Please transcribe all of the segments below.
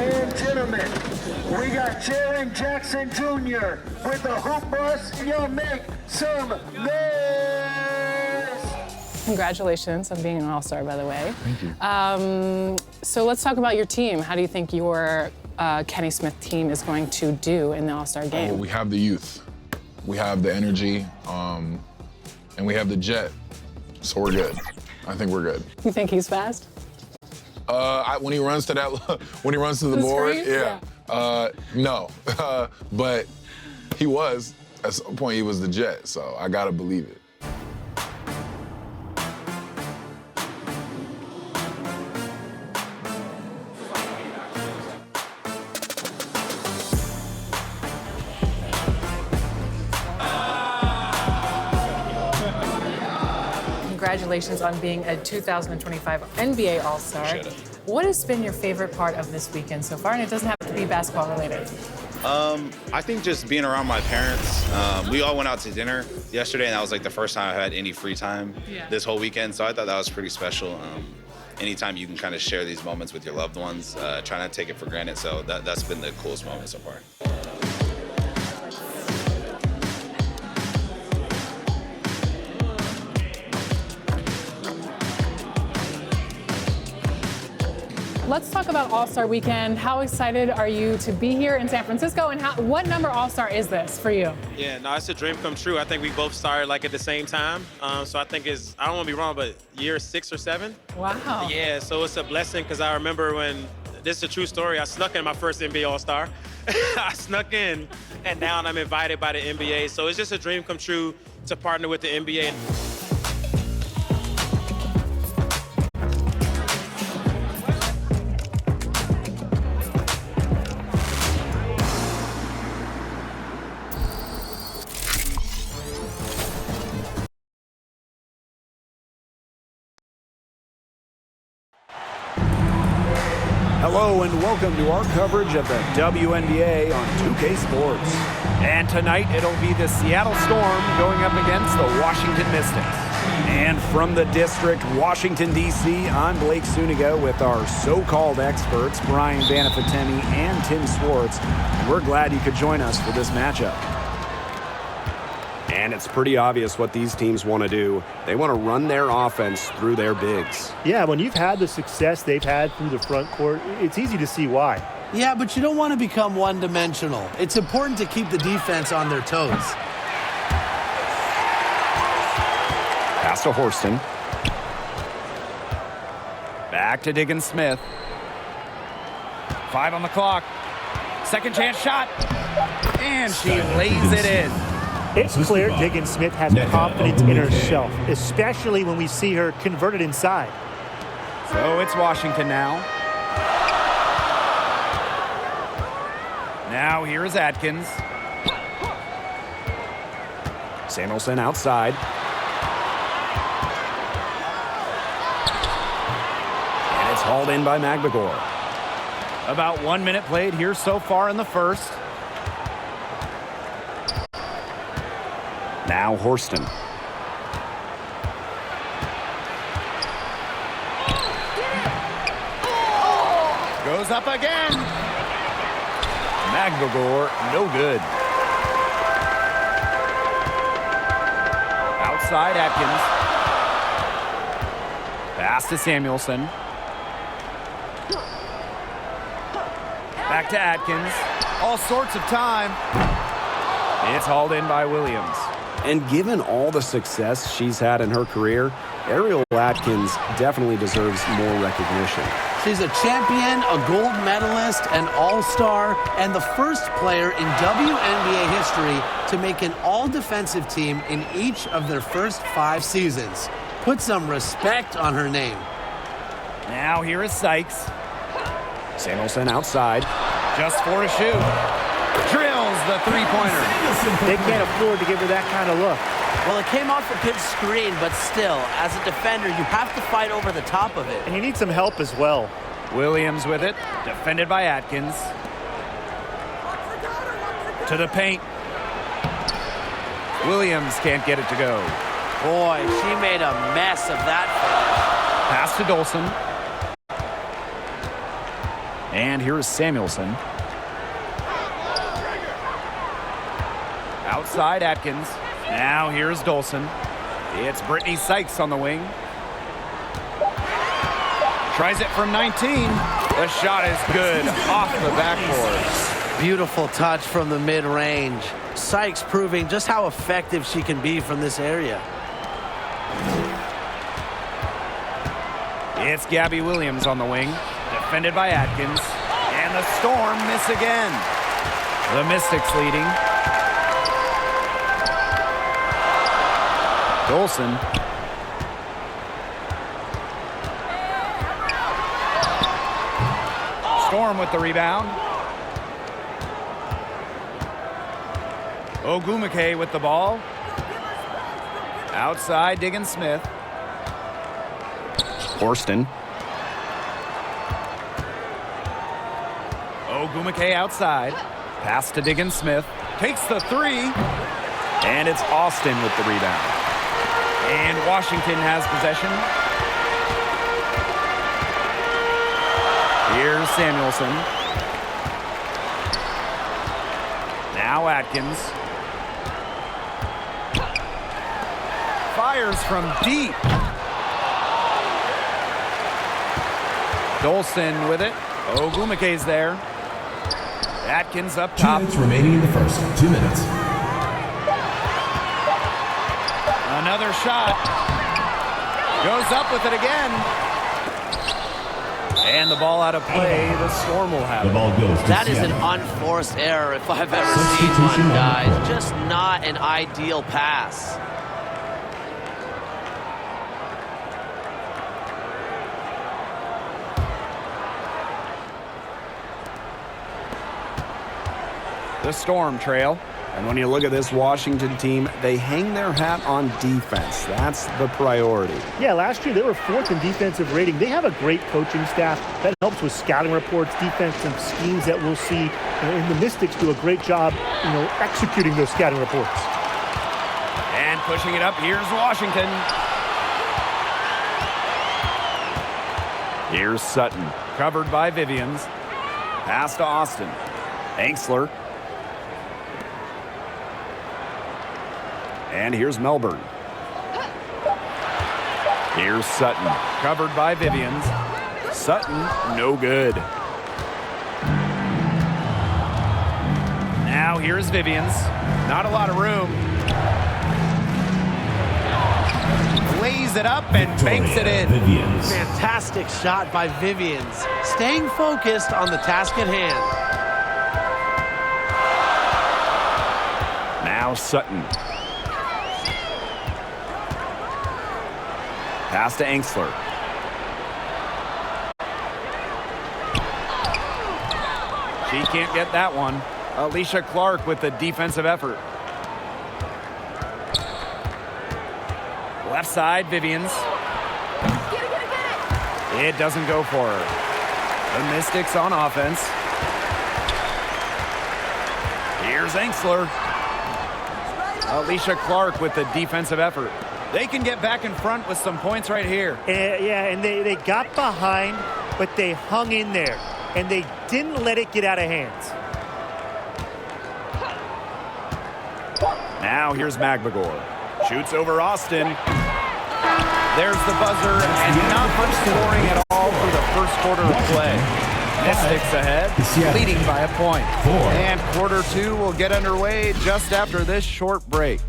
and gentlemen, we got Jaren Jackson Jr. with the Hoop Bus. Y'all make some noise! Congratulations on being an All-Star, by the way. Thank you. So let's talk about your team. How do you think your Kenny Smith team is going to do in the All-Star game? Well, we have the youth, we have the energy, and we have the jet, so we're good. I think we're good. You think he's fast? When he runs to that, when he runs to the board, screen? yeah. No, but he was. At some point, he was the jet, so I gotta believe it. Congratulations on being a 2025 NBA All-Star. What has been your favorite part of this weekend so far? And it doesn't have to be basketball related. I think just being around my parents. We all went out to dinner yesterday, and that was like the first time I've had any free time this whole weekend. So I thought that was pretty special. Anytime you can kind of share these moments with your loved ones, try not to take it for granted. So that's been the coolest moment so far. Let's talk about All-Star Weekend. How excited are you to be here in San Francisco, and what number All-Star is this for you? Yeah, no, it's a dream come true. I think we both started like at the same time. So I think it's, I don't want to be wrong, but year 6 or 7. Wow. Yeah, so it's a blessing because I remember when, this is a true story, I snuck in my first NBA All-Star. I snuck in, and now I'm invited by the NBA. So it's just a dream come true to partner with the NBA. Hello and welcome to our coverage of the WNBA on 2K Sports. And tonight it'll be the Seattle Storm going up against the Washington Mystics. And from the district, Washington, D.C., I'm Blake Suniga with our so-called experts, Brian Banafitemi and Tim Swartz. We're glad you could join us for this matchup. And it's pretty obvious what these teams want to do. They want to run their offense through their bigs. Yeah, when you've had the success they've had through the front court, it's easy to see why. Yeah, but you don't want to become one-dimensional. It's important to keep the defense on their toes. Pass to Horston. Back to Diggins Smith. 5 on the clock. Second chance shot. And she lays it in. It's clear Diggins Smith has confidence in herself, especially when we see her converted inside. So it's Washington now. Now here is Atkins. Samuelson outside. And it's hauled in by Magbagor. About 1 minute played here so far in the first. Now Horston. Goes up again. Magbagor, no good. Outside Atkins. Pass to Samuelson. Back to Atkins. All sorts of time. It's hauled in by Williams. And given all the success she's had in her career, Ariel Atkins definitely deserves more recognition. She's a champion, a gold medalist, an all-star, and the first player in WNBA history to make an all-defensive team in each of their first 5 seasons. Put some respect on her name. Now here is Sykes. Samuelson outside. Just 4 to shoot. Drills the three-pointer. They can't afford to give her that kind of look. Well, it came off a good screen, but still, as a defender, you have to fight over the top of it. And you need some help as well. Williams with it, defended by Atkins. To the paint. Williams can't get it to go. Boy, she made a mess of that. Pass to Dolson. And here is Samuelson. Outside Atkins. Now here's Dolson. It's Brittany Sykes on the wing. Tries it from 19. The shot is good off the backboard. Beautiful touch from the mid-range. Sykes proving just how effective she can be from this area. It's Gabby Williams on the wing. Defended by Atkins. And the Storm miss again. The Mystics leading. Dolson. Storm with the rebound. Ogumake with the ball. Outside, Diggins Smith. Horston. Ogumake outside. Pass to Diggins Smith. Takes the three. And it's Austin with the rebound. And Washington has possession. Here's Samuelson. Now Atkins. Fires from deep. Dolson with it. Ogumake's there. Atkins up top. 2 minutes remaining in the first. 2 minutes. Another shot. Goes up with it again. And the ball out of play. The Storm will have it. The ball goes to That is an Seattle. unforced error if I've ever seen one, guys. Just not an ideal pass. The Storm trail. And when you look at this Washington team, they hang their hat on defense. That's the priority. Yeah, last year they were 4th in defensive rating. They have a great coaching staff that helps with scouting reports, defensive schemes that we'll see. And the Mystics do a great job, executing those scouting reports. And pushing it up, here's Washington. Here's Sutton, covered by Vivians. Pass to Austin. Angsler. And here's Melbourne. Here's Sutton, covered by Vivians. Sutton, no good. Now here's Vivians. Not a lot of room. Lays it up and banks it in. Vivians. Fantastic shot by Vivians. Staying focused on the task at hand. Now Sutton. Pass to Angsler. She can't get that one. Alicia Clark with the defensive effort. Left side, Vivians. It doesn't go for her. The Mystics on offense. Here's Angsler. Alicia Clark with the defensive effort. They can get back in front with some points right here. And they got behind, but they hung in there. And they didn't let it get out of hands. Now here's Magbagor. Shoots over Austin. There's the buzzer, and not much scoring at all for the first quarter of play. Mystics ahead, leading by a point. And quarter 2 will get underway just after this short break.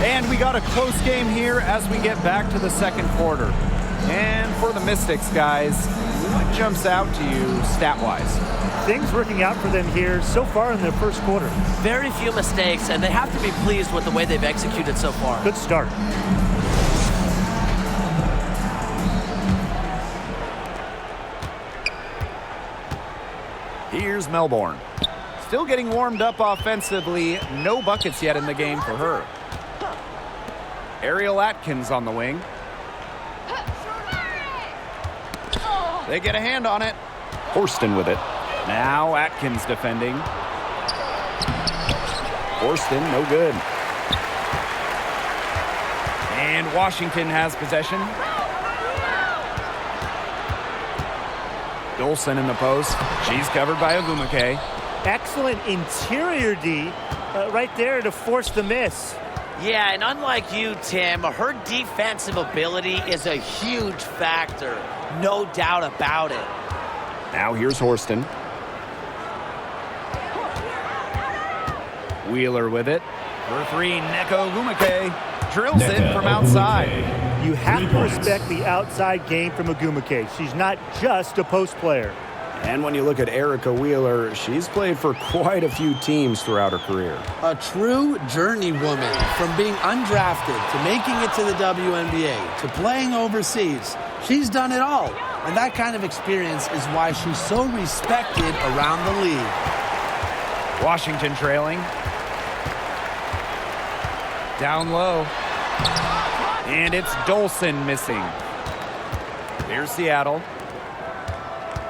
And we got a close game here as we get back to the second quarter. And for the Mystics, guys, what jumps out to you stat-wise? Things working out for them here so far in their first quarter. Very few mistakes, and they have to be pleased with the way they've executed so far. Good start. Here's Melbourne. Still getting warmed up offensively. No buckets yet in the game for her. Ariel Atkins on the wing. They get a hand on it. Horston with it. Now Atkins defending. Horston, no good. And Washington has possession. Dolson in the post. She's covered by Ogwumike. Excellent interior D right there to force the miss. Yeah, and unlike you, Tim, her defensive ability is a huge factor. No doubt about it. Now here's Horston. Wheeler with it. For three, Neko Ogwumike drills it from outside. You have to respect the outside game from Ogwumike. She's not just a post player. And when you look at Erica Wheeler, she's played for quite a few teams throughout her career. A true journeywoman, from being undrafted to making it to the WNBA to playing overseas. She's done it all. And that kind of experience is why she's so respected around the league. Washington trailing. Down low. And it's Dolson missing. Here's Seattle.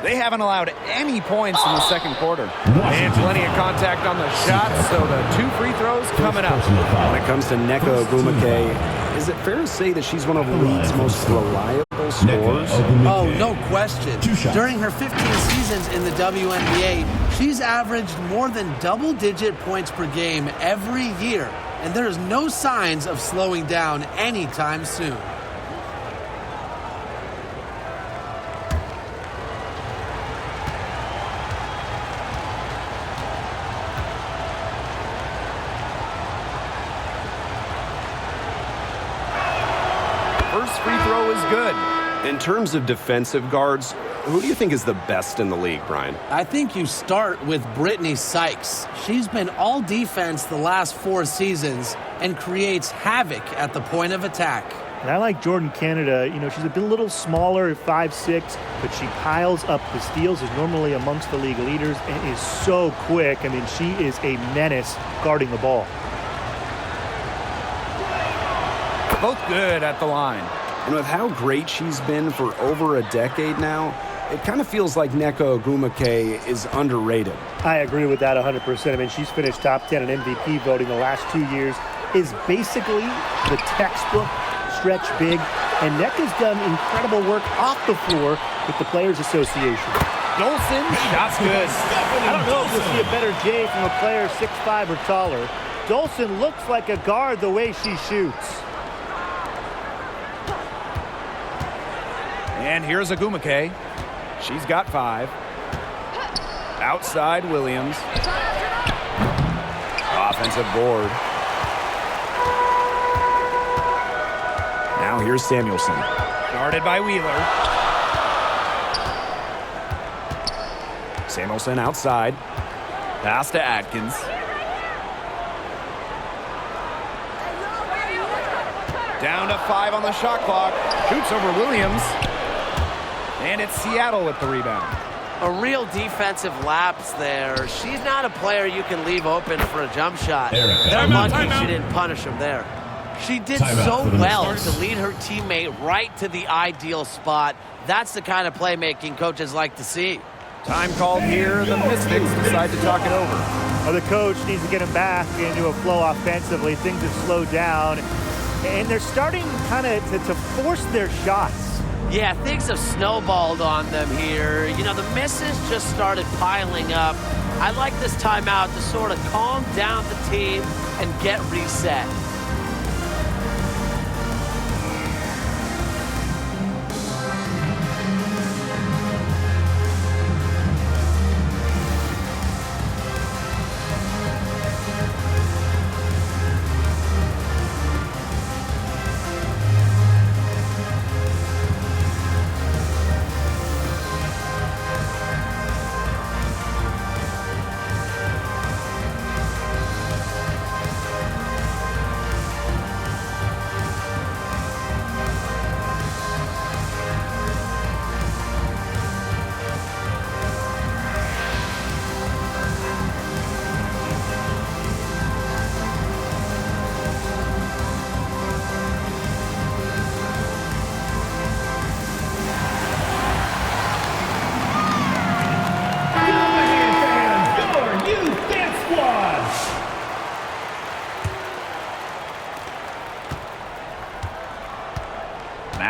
They haven't allowed any points in the second quarter. And plenty of contact on the shots, so the 2 free throws coming up. When it comes to Neko Ogwumike, is it fair to say that she's one of the league's most reliable scorers? Oh, no question. During her 15 seasons in the WNBA, she's averaged more than double-digit points per game every year. And there's no signs of slowing down anytime soon. First free throw is good. In terms of defensive guards, who do you think is the best in the league, Brian? I think you start with Brittany Sykes. She's been all defense the last 4 seasons and creates havoc at the point of attack. And I like Jordan Canada. You know, she's a little smaller at 5'6", but she piles up the steals, is normally amongst the league leaders, and is so quick. I mean, she is a menace guarding the ball. Both good at the line. And with how great she's been for over a decade now, it kind of feels like Neko Ogwumike is underrated. I agree with that 100%. I mean, she's finished top 10 in MVP voting the last 2 years, is basically the textbook stretch big, and Neka's done incredible work off the floor with the Players Association. Dolson, shot's good. I don't know if you'll see a better J from a player 6'5" or taller. Dolson looks like a guard the way she shoots. And here's Ogwumike. She's got 5. Outside Williams. Offensive board. Now here's Samuelson. Guarded by Wheeler. Samuelson outside. Pass to Atkins. Down to 5 on the shot clock. Shoots over Williams. And it's Seattle with the rebound. A real defensive lapse there. She's not a player you can leave open for a jump shot. They're lucky she didn't punish him there. She did so well to lead her teammate right to the ideal spot. That's the kind of playmaking coaches like to see. Time called here. The Mystics decide to talk it over. Well, the coach needs to get him back into a flow offensively. Things have slowed down, and they're starting kind of to force their shots. Yeah, things have snowballed on them here. You know, the misses just started piling up. I like this timeout to sort of calm down the team and get reset.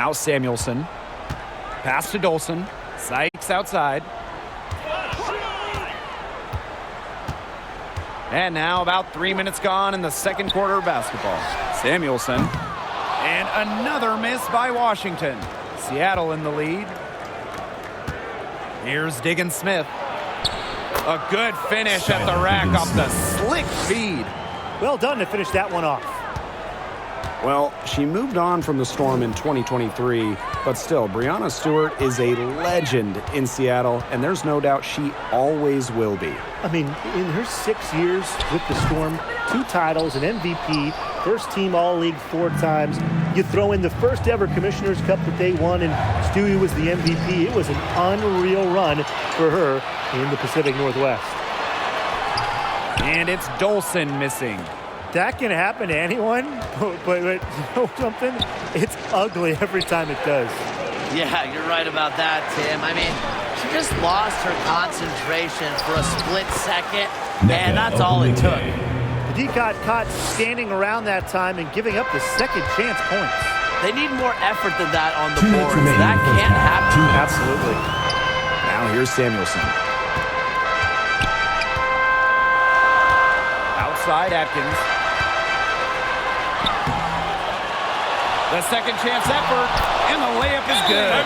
Now Samuelson. Pass to Dolson. Sykes outside. And now about 3 minutes gone in the second quarter of basketball. Samuelson. And another miss by Washington. Seattle in the lead. Here's Diggins Smith. A good finish at the rack off the slick feed. Well done to finish that one off. Well, she moved on from the Storm in 2023, but still, Breanna Stewart is a legend in Seattle, and there's no doubt she always will be. I mean, in her 6 years with the Storm, 2 titles, an MVP, first team All-League 4 times. You throw in the first ever Commissioner's Cup that they won, and Stewie was the MVP. It was an unreal run for her in the Pacific Northwest. And it's Dolson missing. That can happen to anyone, but you know something? It's ugly every time it does. Yeah, you're right about that, Tim. I mean, she just lost her concentration for a split second, and that's all it took. The D-Cot caught standing around that time and giving up the second chance points. They need more effort than that on the boards. That can't happen. Absolutely. Now here's Samuelson. Outside Atkins. The second chance effort, and the layup is good.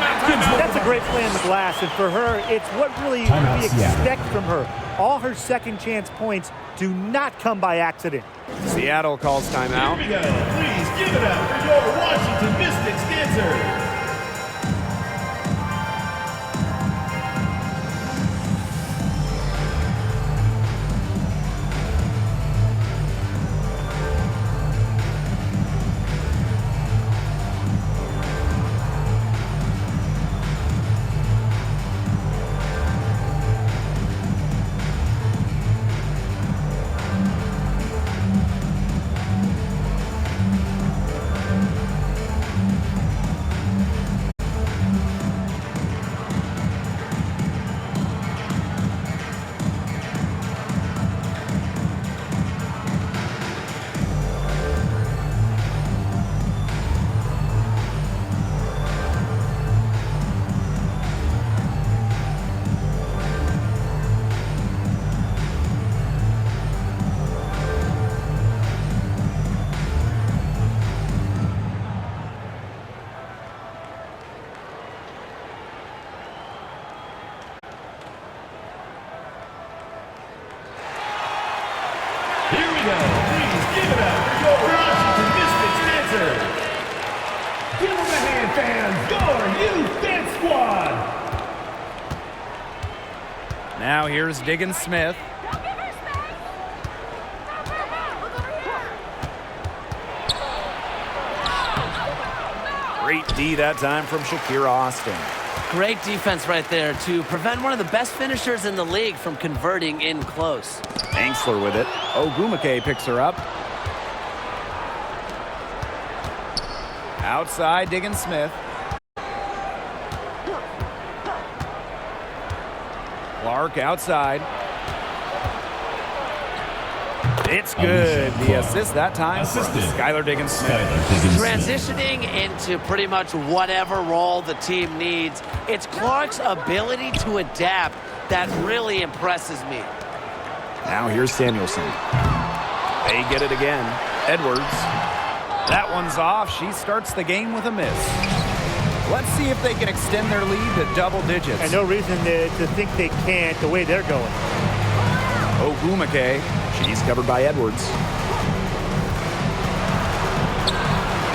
That's a great play on the glass, and for her, it's what really we expect from her. All her second chance points do not come by accident. Seattle calls timeout. Here we go. Please give it up for your Washington Mystics dancer. Give them a hand, fans. Your youth dance squad. Now here's Diggins Smith. Great D that time from Shakira Austin. Great defense right there to prevent one of the best finishers in the league from converting in close. Angsler with it. Ogwumike picks her up. Outside, Diggins Smith. Clark outside. It's good. The assist that time. Skylar Diggins Smith. Transitioning into pretty much whatever role the team needs. It's Clark's ability to adapt that really impresses me. Now here's Samuelson. They get it again. Edwards. That one's off. She starts the game with a miss. Let's see if they can extend their lead to double digits. And no reason to think they can't the way they're going. Ogwumike. She's covered by Edwards.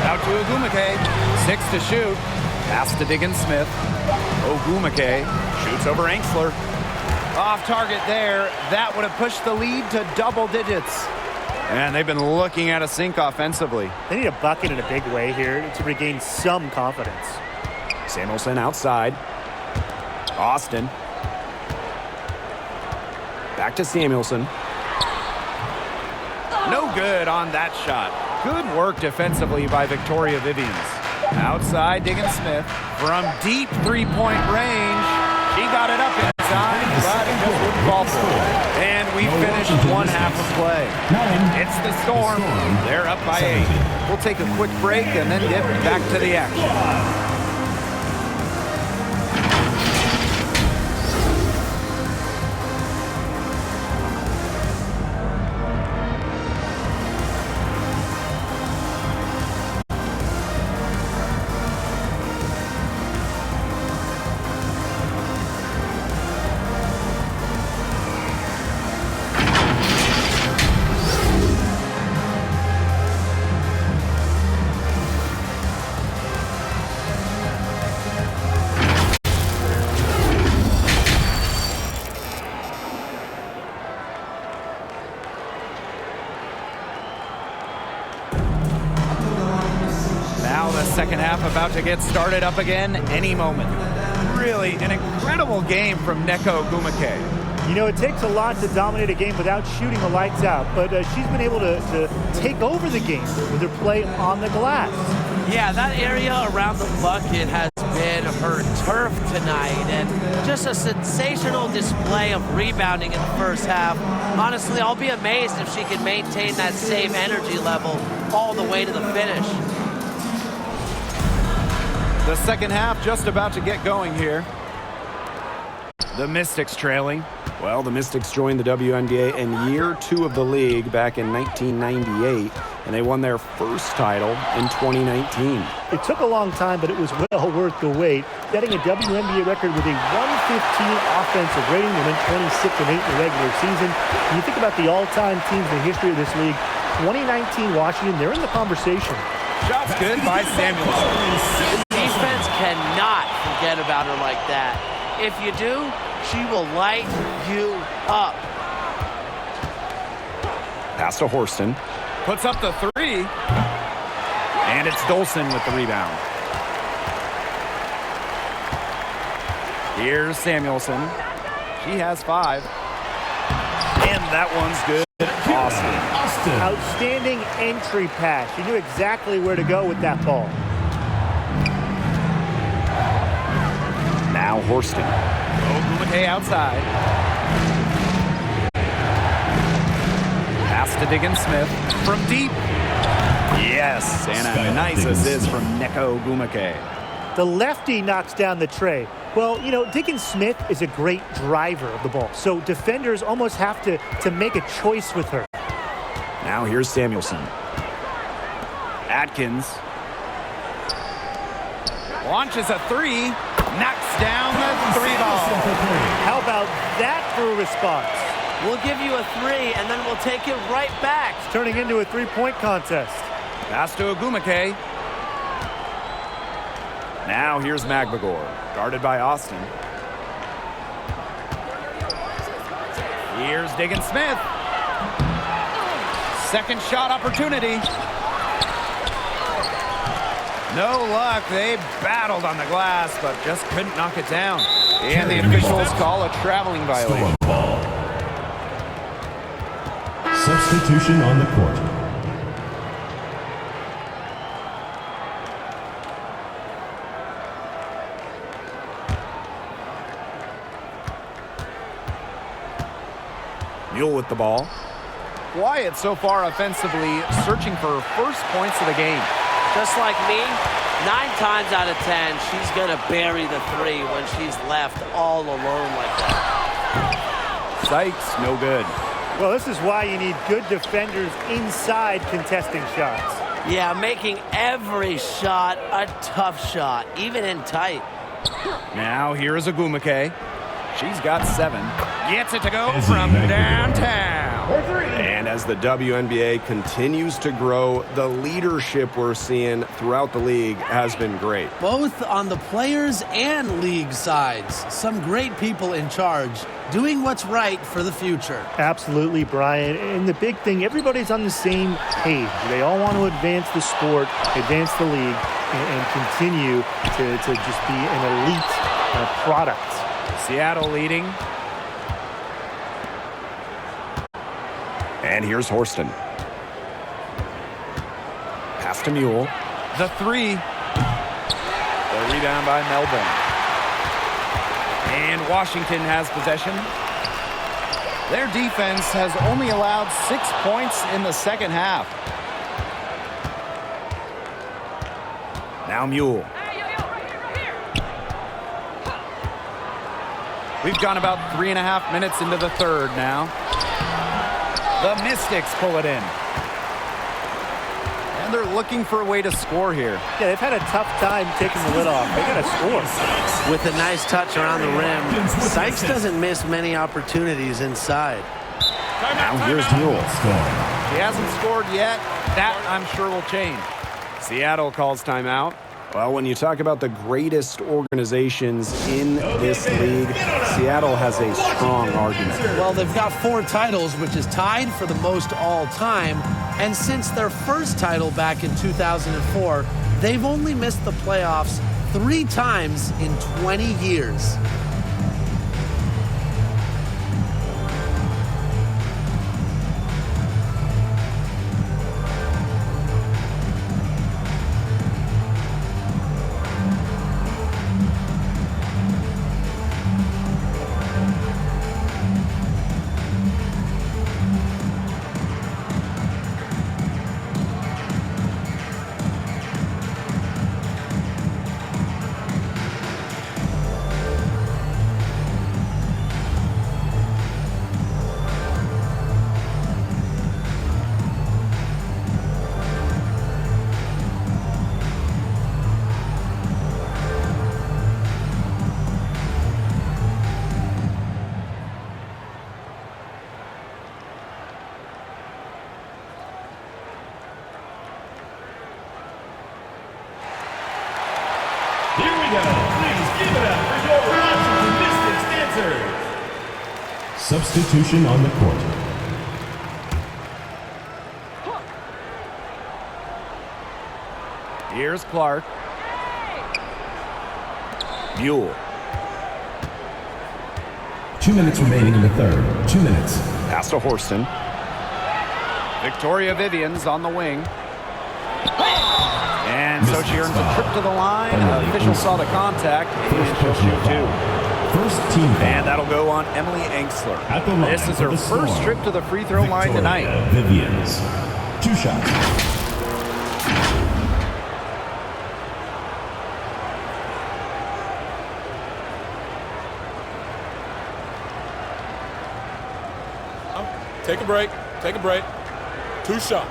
Out to Ogwumike. 6 to shoot. Pass to Diggins Smith. Ogwumike shoots over Angsler. Off target there. That would have pushed the lead to double digits. And they've been looking at a sink offensively. They need a bucket in a big way here to regain some confidence. Samuelson outside. Austin. Back to Samuelson. No good on that shot. Good work defensively by Victoria Vivians. Outside, Diggins Smith. From deep three-point range. She got it up in time, but it just wouldn't fall for it. And we finished one half of play. It's the Storm. They're up by 8. We'll take a quick break and then get back to the action. the second half about to get started up again any moment. Really an incredible game from Neko Ogwumike. You know, it takes a lot to dominate a game without shooting the lights out, but she's been able to take over the game with her play on the glass. Yeah, that area around the bucket has been her turf tonight, and just a sensational display of rebounding in the first half. Honestly, I'll be amazed if she can maintain that same energy level all the way to the finish. The second half just about to get going here. The Mystics trailing. Well, the Mystics joined the WNBA in year 2 of the league back in 1998, and they won their first title in 2019. It took a long time, but it was well worth the wait, setting a WNBA record with a 115 offensive rating. They went 26-8 in the regular season. When you think about the all-time teams in the history of this league, 2019 Washington, they're in the conversation. Shots good by Samuelson. The defense cannot forget about her like that. If you do, she will light you up. Pass to Horston. Puts up the 3. And it's Dolson with the rebound. Here's Samuelson. She has 5. And that one's good. Austin. Outstanding entry pass. She knew exactly where to go with that ball. Now Horston. Ogwumike outside. Pass to Diggins-Smith from deep. Yes, and a nice assist from Neko Ogwumike. The lefty knocks down the tray. Well, you know, Diggins-Smith is a great driver of the ball, so defenders almost have to make a choice with her. Now here's Samuelson. Atkins launches a 3, knocks down the 3 ball. How about that for a response? We'll give you a 3, and then we'll take it right back. It's turning into a 3-point contest. Pass to Ogwumike. Now here's Magbagor, guarded by Austin. Here's Diggins-Smith. Second shot opportunity. No luck. They battled on the glass, but just couldn't knock it down. And the officials call a traveling violation. Substitution on the court. Mule with the ball. Wyatt so far offensively searching for first points of the game. Just like me, 9 times out of 10, she's going to bury the 3 when she's left all alone like that. Sykes, no good. Well, this is why you need good defenders inside contesting shots. Yeah, making every shot a tough shot, even in tight. Now here is Ogwumike. She's got 7. Gets it to go from downtown. And as the WNBA continues to grow, the leadership we're seeing throughout the league has been great. Both on the players and league sides. Some great people in charge, doing what's right for the future. Absolutely, Brian. And the big thing, everybody's on the same page. They all want to advance the sport, advance the league, and continue to just be an elite product. Seattle leading. And here's Horston. Pass to Mule. The 3. The rebound by Melbourne. And Washington has possession. Their defense has only allowed 6 points in the second half. Now Mule. We've gone about 3.5 minutes into the third now. The Mystics pull it in. And they're looking for a way to score here. Yeah, they've had a tough time taking the lid off. They got to score. With a nice touch around the rim, Sykes doesn't miss many opportunities inside. Now here's Mule. He hasn't scored yet. That, I'm sure, will change. Seattle calls timeout. Well, when you talk about the greatest organizations in this league, Seattle has a strong argument. Well, they've got 4 titles, which is tied for the most all time. And since their first title back in 2004, they've only missed the playoffs 3 times in 20 years. Here we go. Please give it up for your Washington Mystics dancers. Substitution on the court. Here's Clark. Mule. 2 minutes remaining in the third. 2 minutes. Pass to Horston. Victoria Vivians on the wing. And so she earns a trip to the line. Official saw the contact, and she'll shoot 2. First team foul. And that'll go on Emily Engsler. At the line This is for her the first Storm. trip to the free throw line tonight. Vivians. 2 shots. Take a break. Take a break. 2 shots.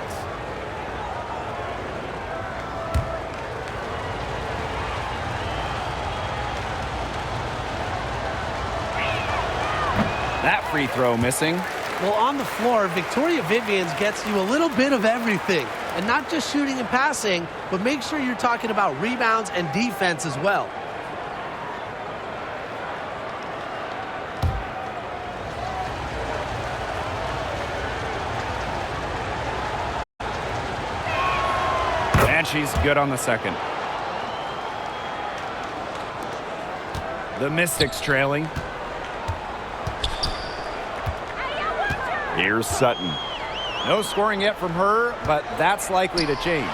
That free throw missing. Well, on the floor, Victoria Vivians gets you a little bit of everything. And not just shooting and passing, but make sure you're talking about rebounds and defense as well. And she's good on the second. The Mystics trailing. Here's Sutton. No scoring yet from her, but that's likely to change.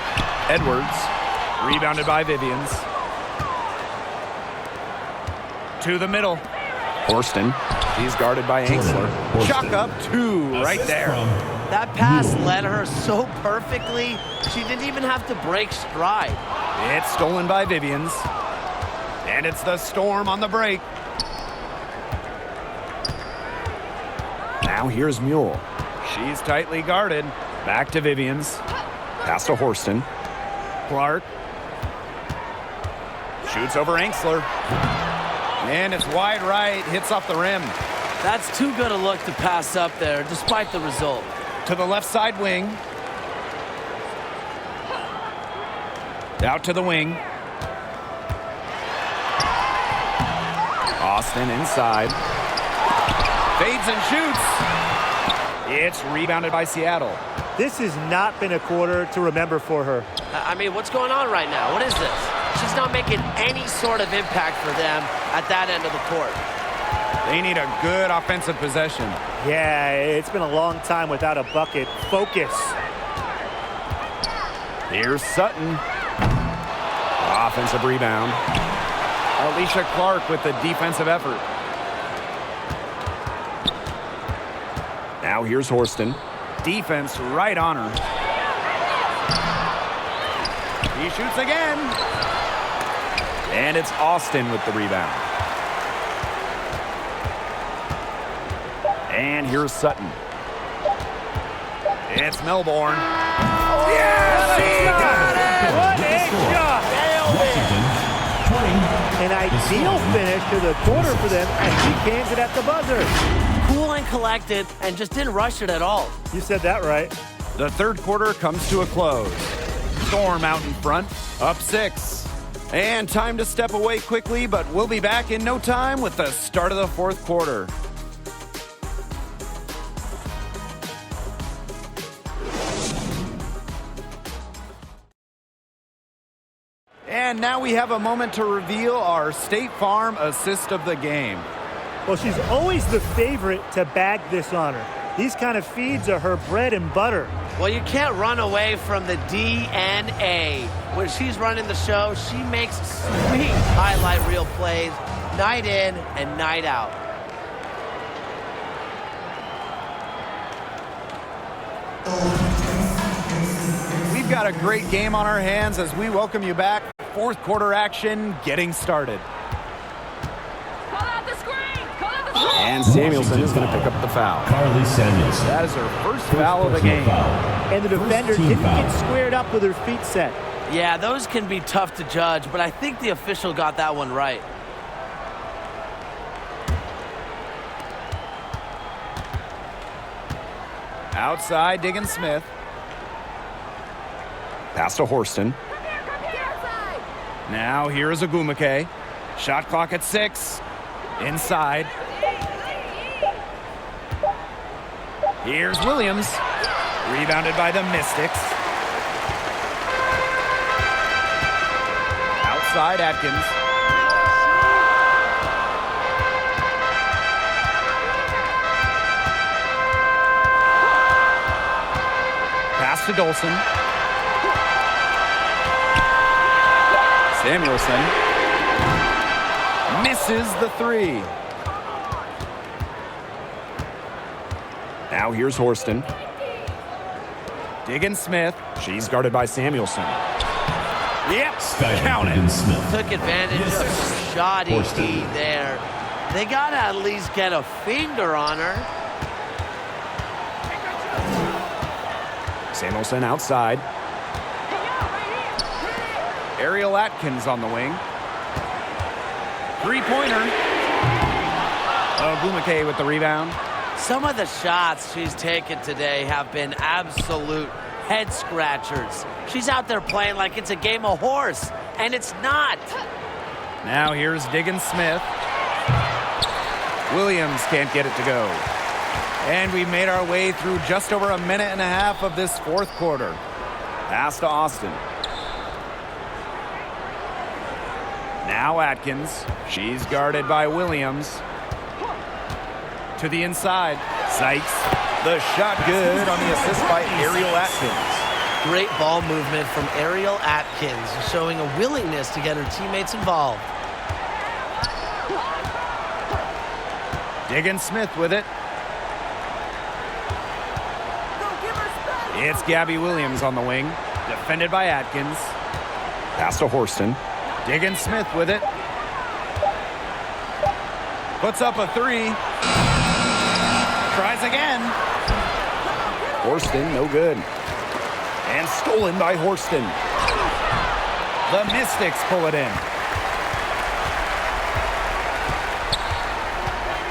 Edwards, rebounded by Vivians. To the middle. Horston, he's guarded by Engsler. Chuck up 2 right there. That pass led her so perfectly, she didn't even have to break stride. It's stolen by Vivians. And it's the Storm on the break. Now here's Mule. She's tightly guarded. Back to Vivians. Pass to Horston. Clark. Shoots over Engsler. And it's wide right. Hits off the rim. That's too good a look to pass up there, despite the result. To the left side wing. Out to the wing. Austin inside. Fades and shoots. It's rebounded by Seattle. This has not been a quarter to remember for her. I mean, what's going on right now? What is this? She's not making any sort of impact for them at that end of the court. They need a good offensive possession. Yeah, it's been a long time without a bucket. Focus. Here's Sutton. Offensive rebound. Alicia Clark with the defensive effort. Now here's Horston. Defense right on her. He shoots again. And it's Austin with the rebound. And here's Sutton. It's Melbourne. Oh, yeah, she got it! What a shot! An ideal finish to the quarter for them as she cans it at the buzzer. Cool and collected and just didn't rush it at all. You said that right. The third quarter comes to a close. Storm out in front, up 6. And time to step away quickly, but we'll be back in no time with the start of the fourth quarter. And now we have a moment to reveal our State Farm assist of the game. Well, she's always the favorite to bag this honor. These kind of feeds are her bread and butter. Well, you can't run away from the DNA. When she's running the show, she makes sweet highlight reel plays night in and night out. We've got a great game on our hands as we welcome you back. Fourth quarter action getting started. And Samuelson is going to pick up the foul. Carly Samuelson. That is her first foul of the game. And the defender didn't get squared up with her feet set. Yeah, those can be tough to judge, but I think the official got that one right. Outside, Diggins Smith. Pass to Horston. Now here is Agumake. Shot clock at 6. Inside. Here's Williams. Rebounded by the Mystics. Outside, Atkins. Pass to Dolson. Samuelson misses the 3. Now here's Horston. Diggins Smith. She's guarded by Samuelson. Yep, count it. Smith. Took advantage of shoddy D there. They got to at least get a finger on her. Samuelson outside. Ariel Atkins on the wing. Three-pointer. Agumake with the rebound. Some of the shots she's taken today have been absolute head scratchers. She's out there playing like it's a game of horse, and it's not. Now here's Diggins Smith. Williams can't get it to go. And we've made our way through just over a minute and a half of this fourth quarter. Pass to Austin. Now Atkins. She's guarded by Williams. To the inside. Sykes. The shot good on the assist by Ariel Atkins. Great ball movement from Ariel Atkins, showing a willingness to get her teammates involved. Diggins Smith with it. It's Gabby Williams on the wing. Defended by Atkins. Pass to Horston. Diggins Smith with it. Puts up a 3. Tries again. Horston, no good. And stolen by Horston. The Mystics pull it in.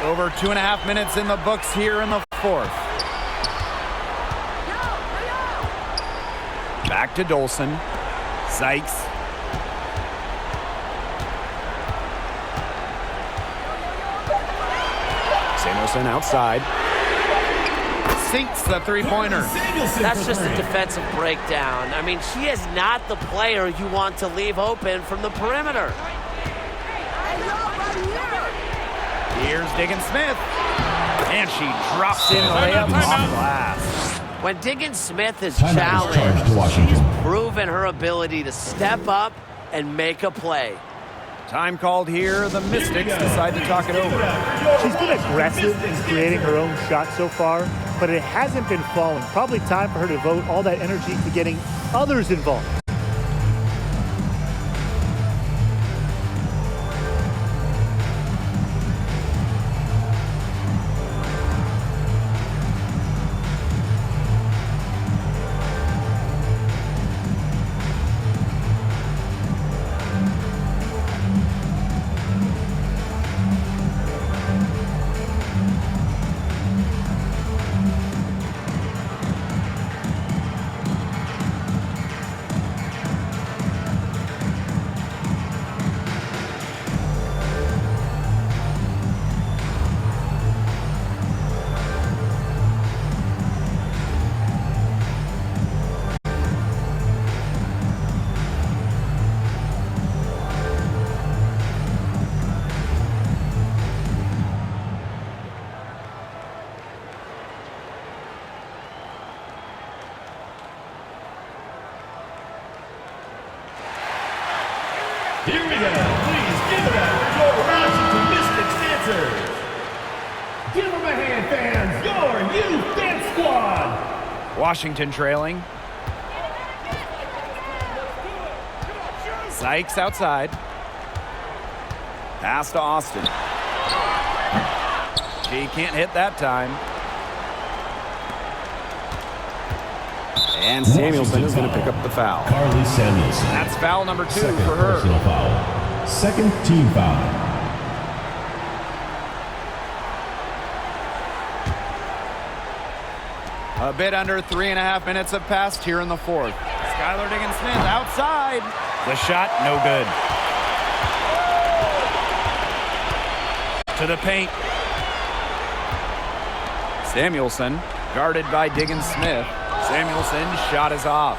Over 2.5 minutes in the books here in the fourth. Back to Dolson. Sykes. Samuelson outside. Sinks the three-pointer. That's just a defensive breakdown. I mean, she is not the player you want to leave open from the perimeter. Here's Diggins Smith. And she drops in the layup off glass. When Diggins Smith is Timeout is charged to challenged, Washington. she's proven her ability to step up and make a play. Time called here. The Mystics decide to talk it over. She's been aggressive in creating her own shot so far, but it hasn't been falling. Probably time for her to devote all that energy to getting others involved. Here we go. Please give it up for your Washington Mystics dancers. Give them a hand, fans. Your youth dance squad. Washington trailing. Sykes outside. Pass to Austin. She can't hit that time. And Samuelson is going to pick up the foul. Carly Samuelson. That's foul number 2 Second for her. personal foul. Second team foul. A bit under 3.5 minutes have passed here in the fourth. Skylar Diggins-Smith outside. The shot, no good. To the paint. Samuelson, guarded by Diggins-Smith. Samuelson's shot is off.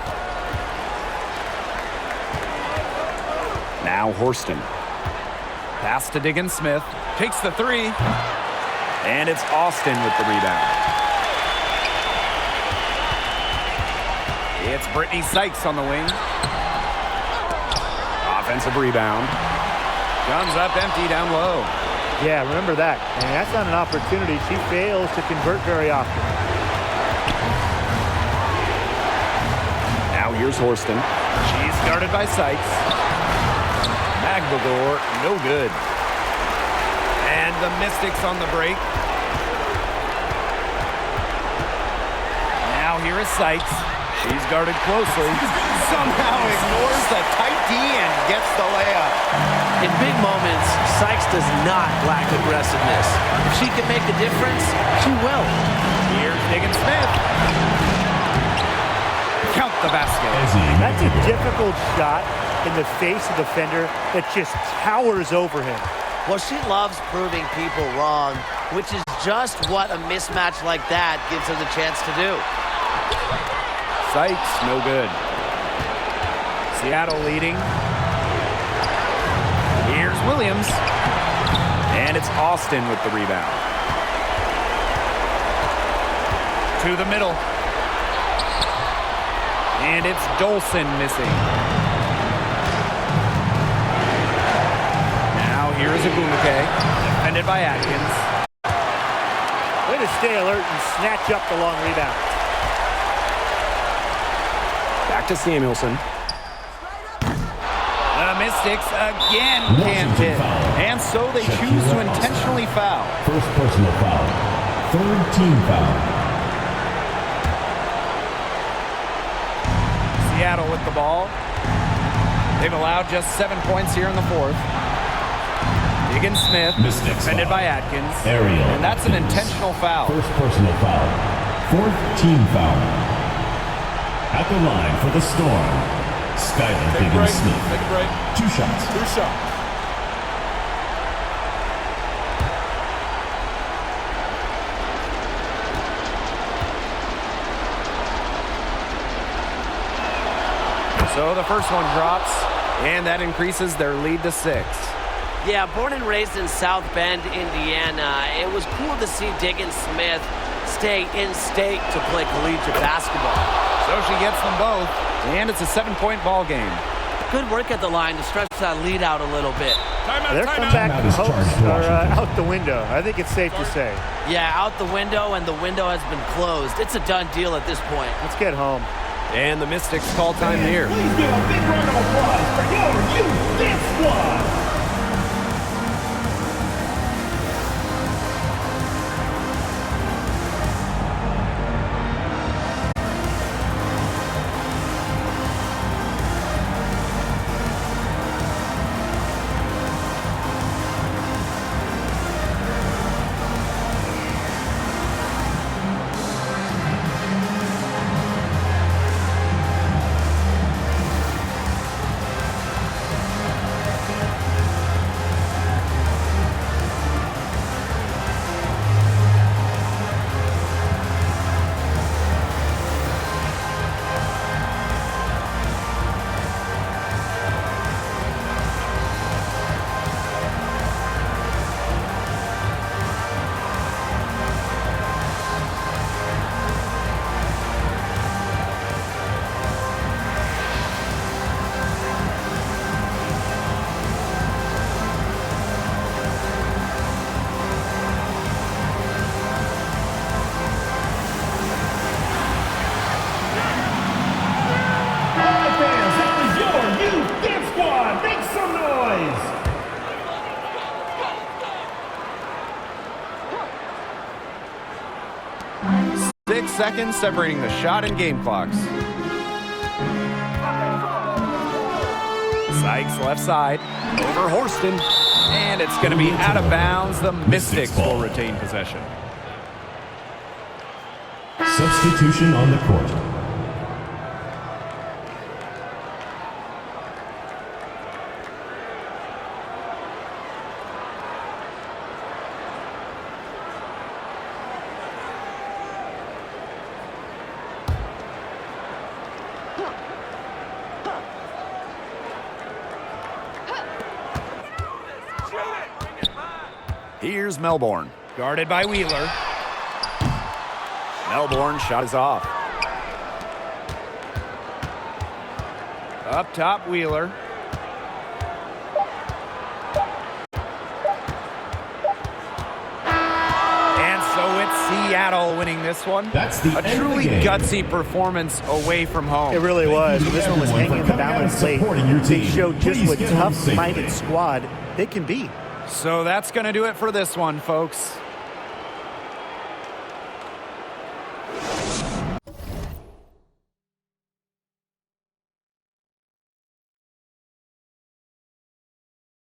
Now Horston. Pass to Diggins-Smith. Takes the 3. And it's Austin with the rebound. It's Brittany Sykes on the wing. Offensive rebound. Guns up empty down low. Yeah, remember that. And that's not an opportunity. She fails to convert very often. Now here's Horston. She's guarded by Sykes. Magdalor, no good. And the Mystics on the break. Now here is Sykes. She's guarded closely. Somehow ignores the tight D and gets the layup. In big moments, Sykes does not lack aggressiveness. If she can make a difference, she will. Here's Diggins-Smith. Count the basket. That's a difficult shot in the face of the defender that just towers over him. Well, she loves proving people wrong, which is just what a mismatch like that gives her the chance to do. Sykes, no good. Seattle leading. Here's Williams. And it's Austin with the rebound. To the middle. And it's Dolson missing. Now here's Agumake. Defended by Atkins. Way to stay alert and snatch up the long rebound. Back to Samuelson. The Mystics again can't hit. And so they choose to intentionally foul. First personal foul. Third team foul. Seattle with the ball. They've allowed just 7 points here in the fourth. Diggins-Smith, defended by Atkins. Ariel. And that's an intentional foul. First personal foul. Fourth team foul. At the line for the Storm, Skylar Diggins-Smith. Take a break. 2 shots. 2 shots. So the first one drops, and that increases their lead to 6. Yeah, born and raised in South Bend, Indiana, it was cool to see Diggins-Smith stay in state to play collegiate basketball. So she gets them both, and it's a 7-point ball game. Good work at the line to stretch that lead out a little bit. Their comeback hopes are out the window. I think it's safe to say. Yeah, out the window, and the window has been closed. It's a done deal at this point. Let's get home. And the Mystics call time here. Please give a big round of applause for your youth dance squad. seconds separating the shot and game clocks. Sykes left side, over Horston, and it's going to be out of bounds. The Mystics will retain possession. Substitution on the court. Here's Melbourne, guarded by Wheeler. Melbourne shot is off. Up top, Wheeler. And so it's Seattle winning this one. That's the a truly gutsy performance away from home. It really was. This one was hanging in the balance late. They showed just what tough-minded squad they can be. So that's going to do it for this one, folks.